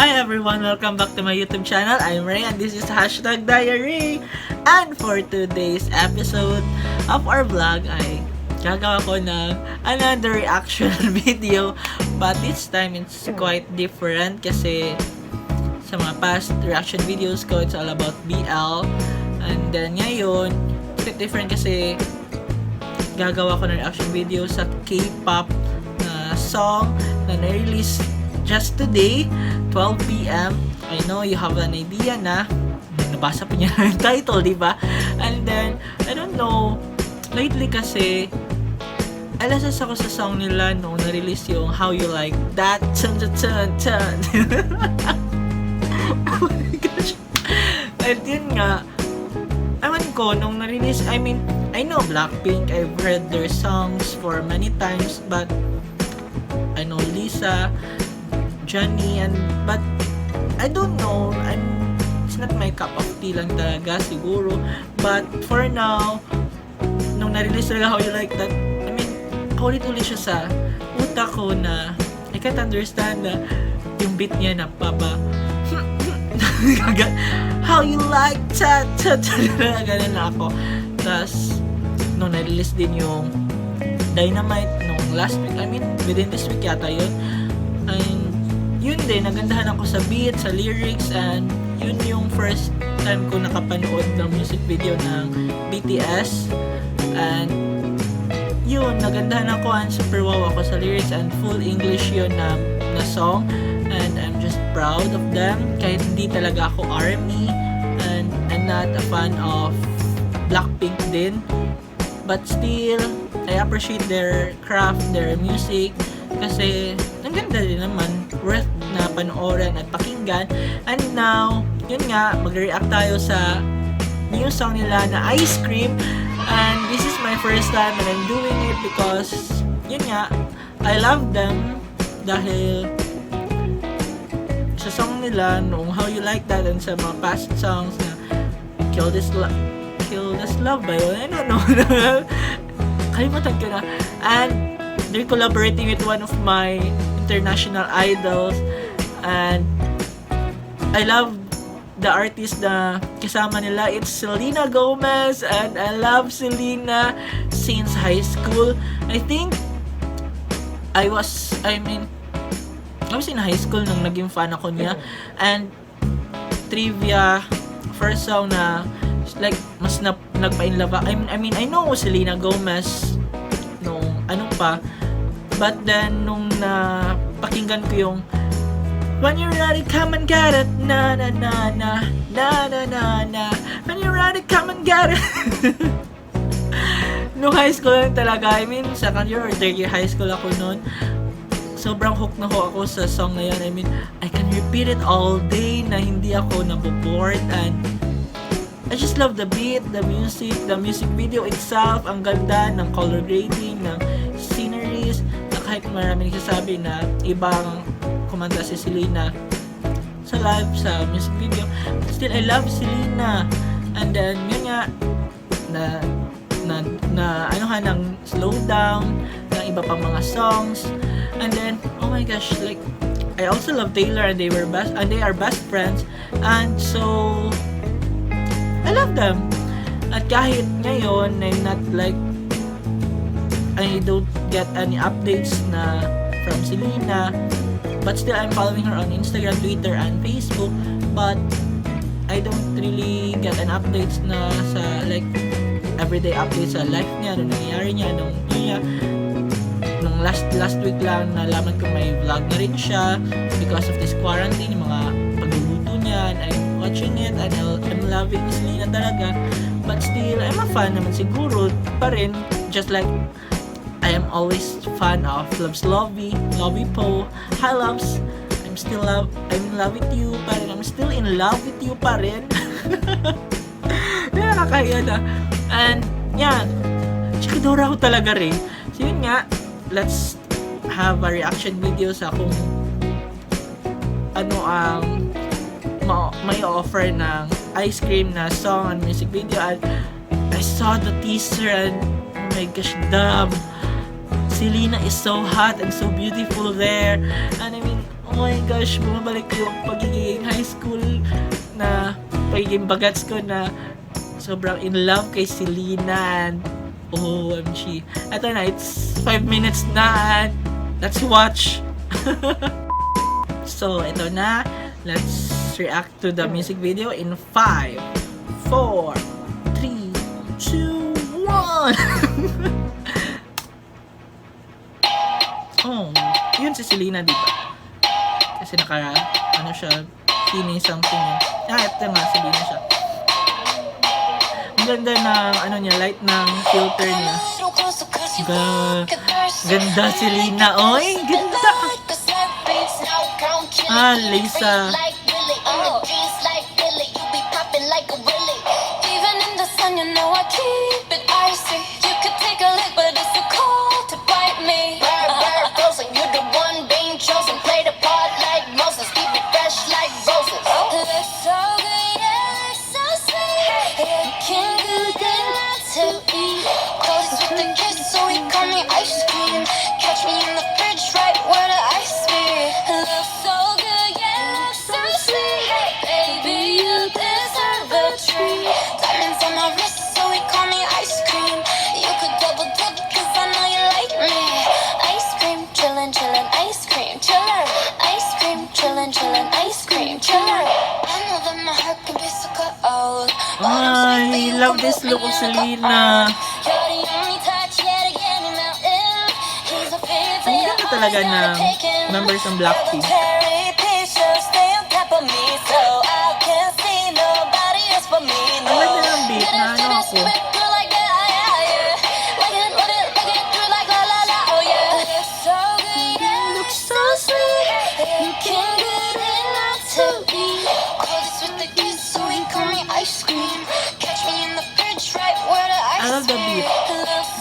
Hi everyone, welcome back to my YouTube channel. I'm Ray and this is #DiaRey. And for today's episode of our vlog ay gagawa ko ng another reaction video. But this time it's quite different kasi sa mga past reaction videos ko it's all about BL. And then ngayon, it's quite different kasi gagawa ko ng reaction video sa K-pop na song na na-release just today, 12 p.m. I know you have an idea na nabasa pa niya yung title, di ba? And then, I don't know, lately kasi, alasas ako sa song nila nung na-release yung How You Like That. Chun, chun, chun, chun. Oh my gosh. At yun nga, ewan ko, nung na-release, I mean, I know Blackpink, I've heard their songs for many times, but I know Lisa, Johnny, but I don't know, it's not my cup of tea lang talaga siguro, but for now, nung na-release talaga How You Like That, I mean, paulit-ulit siya sa utak ko na I can't understand na yung beat niya na papa How You Like That, ganun na ako. Tapos nung na-release din yung Dynamite nung last week, I mean within this week yata yun, and yun din, nagandahan ako sa beat, sa lyrics, and yun yung first time ko nakapanood ng music video ng BTS. And yun, nagandahan ako and super wow ako sa lyrics, and full English yun na song, and I'm just proud of them kahit hindi talaga ako ARMY and I'm not a fan of Blackpink din, but still I appreciate their craft, their music, kasi ang ganda din naman, worth na panoorin at pakinggan. And now, yun nga, mag-react tayo sa new song nila na Ice Cream. And this is my first time and I'm doing it because, yun nga, I love them dahil sa song nila, nung How You Like That, and sa mga past songs na Kill This Love ba yun? I don't know. Kalimutan ko na. And they're collaborating with one of my international idols, and I love the artist na kasama nila. It's Selena Gomez, and I love Selena since high school. I think I was in high school nung naging fan ako niya. And trivia, first song na like mas nagpa-inlove. I mean I know Selena Gomez nung ano pa, but then nung napakinggan ko yung When You're Ready, Come and Get It, na na na na na na na na, When You're Ready, Come and Get It. Nung high school lang talaga, I mean second year or third year high school ako noon, sobrang hook na ho ako sa song na yun. I mean, I can repeat it all day na hindi ako nabobored, and I just love the beat, the music video itself. Ang ganda ng color grading, ng sceneries, na kahit marami nagsasabi na ibang kumanta si Selena sa live, sa music video, still I love Selena. And then yun nga, na ng slow down ng iba pang mga songs. And then oh my gosh, like I also love Taylor, and they are best friends, and so I love them. At kahit ngayon I'm not like, I don't get any updates na from Selena, but still I'm following her on Instagram, Twitter, and Facebook, but I don't really get an updates na sa like everyday updates sa life niya, nung nangyayari niya, nung last week lang nalaman ko may vlog na rin siya because of this quarantine, yung mga pagluluto niya, and I'm watching it, and I'm loving Selena talaga. But still, I'm a fan naman siguro pa rin, just like I am always fan of Loves Lovey Po. Hi Loves, I'm in love with you pa rin. I'm still in love with you pa rin. Nakakaya na. And yan, chikadora ko talaga rin. So yun nga, let's have a reaction video sa kung ano ang may offer ng Ice Cream na song and music video. And I saw the teaser and oh my gosh, damn, Selena is so hot and so beautiful there. And I mean, oh oh my gosh, bumabalik yung pagiging high school na pagiging bagats ko na sobrang in love kay Selena. And OMG. Eto na, it's 5 minutes na and let's watch. So, ito na. Let's react to the music video in 5, 4, 3, 2, 1. Oh, yun si Selena, di ba? Kasi ano siya, skinny something yun. Ito nga, Selena siya. Ang ganda ng, niya, light ng filter niya. Ganda Selena. Oy, ganda! Lisa. Even in the sun, you know I keep it icy. You could take a lick, but it's too cold to bite me. Frozen, you're the one being chosen. Play the part like Moses, keep it fresh like roses. Looks so good, yeah, looks so sweet. Looking good enough to eat. Close with the kiss, so he call me ice cream. Catch me in the fridge, right where the ice be. Looks so good, yeah, looks so sweet. Baby, you deserve a treat. Diamonds on my wrist, so he call me ice cream. You could double dip, cause I know you like me. Ice cream, chillin', chillin', ice cream, chillin'. Ice cream, chillin', chillin', ice cream, chillin'. I know that my heart can be so cold. I love this look of Selena. You're the only touch, yeah, to get me melting. He's a favorite. Ang ganda talaga ng members ng Blackpink. Ang ganda ng beat na ako. Looks so sweet. I love the beat.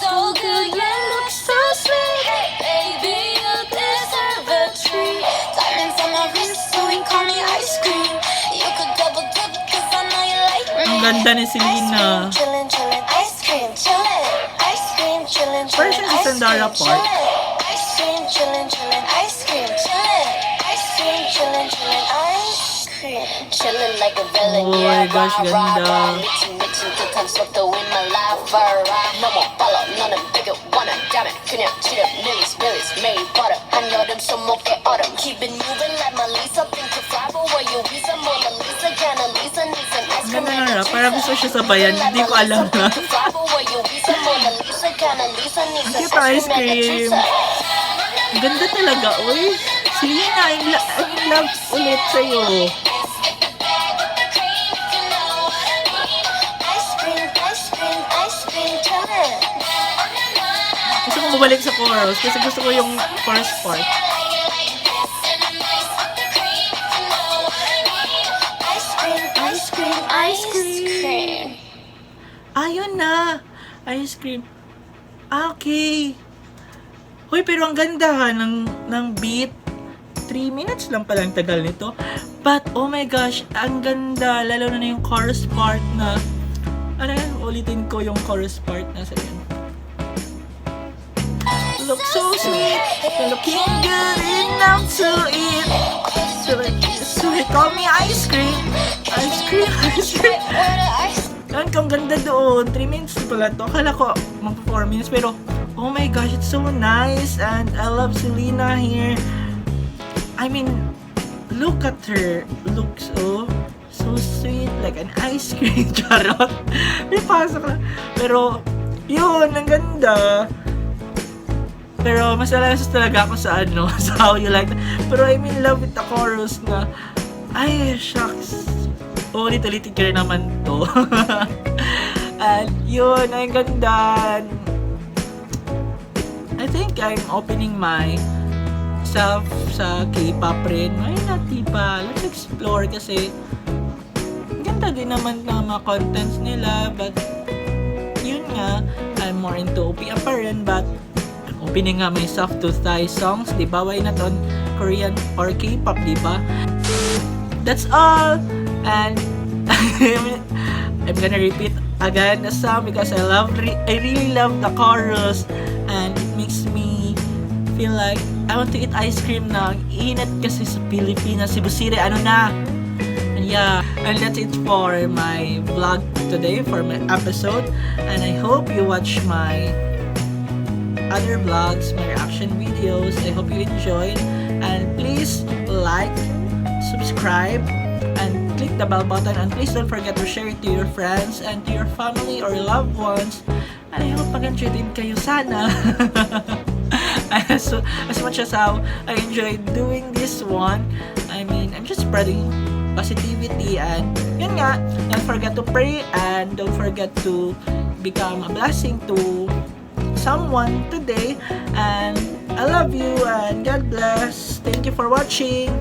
So good, yeah, looks so sweet. Baby, you deserve a treat. Diamonds on my wrist, so he call me ice cream. You could double dip, cause I know you like me. Ang ganda ni Selena. Chillin', chillin', ice cream, chillin'. Ice cream, chillin', Parang chillin', siya si ice Sandara cream, Park. chillin'. Ice cream, chillin', chillin', ice cream, chillin'. Ice cream, chillin', chillin', ice cream. Chillin' like a villain, Oh yeah, my gosh, rah, rah, ganda. rah. Mixing, good times, swept in my life, alright. No more follow, none of bigger, wanna damn it. 그냥 치려, millies, made butter. 한여름 손목에 얼음. Keep it moving like my Lisa, think you fly, but where you Lisa, Mona Lisa, kinda Lisa, needs an ice cream. Ganda na, parang gusto siya sabayan. Hindi ko alam na. Ang cute ang ice cream. Ang ganda talaga, uy. Selena, I'm in love ulit sa'yo. Gusto ko bumalik sa chorus kasi gusto ko yung chorus part. Ice cream. Ayun na. Ice cream. Okay. Hoy, pero ang ganda ng beat. 3 minutes lang palang tagal nito. But, oh my gosh, ang ganda. Lalo na yung chorus part na, ulitin ko yung chorus part na sa yun. Look so sweet, looking good enough to eat. So he call me ice cream. Ice cream, ice cream. Ang ganda doon. 3 minutes pala to. Akala ko magpa 4 minutes. Pero, oh my gosh, it's so nice. And I love Selena here. I mean, look at her. Looks so sweet. Like an ice cream. Charot. May pasok lang. Pero, yun, ang ganda. Pero, mas alalas talaga ako sa sa How You Like That. Pero I'm in love with the chorus na, ay, shucks. Ulit-ulitin ko rin naman to. At yun, ang ganda. I think I'm opening myself sa K-pop rin. Ay, nati pa. Let's explore kasi ganda din naman ng mga contents nila. But, yun nga, I'm more into OPM pa rin. But, I'm opening nga myself to Thai songs. Diba? Why not on Korean or K-pop, diba? That's all. And I'm gonna repeat again the song because I really love the chorus and it makes me feel like I want to eat ice cream na. Init kasi sa Pilipinas. Cebu City, ano na? And yeah, and that's it for my vlog today, for my episode. And I hope you watch my other vlogs, my reaction videos. I hope you enjoyed. And please like, subscribe, and click the bell button. And please don't forget to share it to your friends and to your family or loved ones. And I hope mag-enjoy din kayo sana. As much as how I enjoyed doing this one, I mean, I'm just spreading positivity, and yun nga, don't forget to pray and don't forget to become a blessing to someone today. And I love you and God bless. Thank you for watching.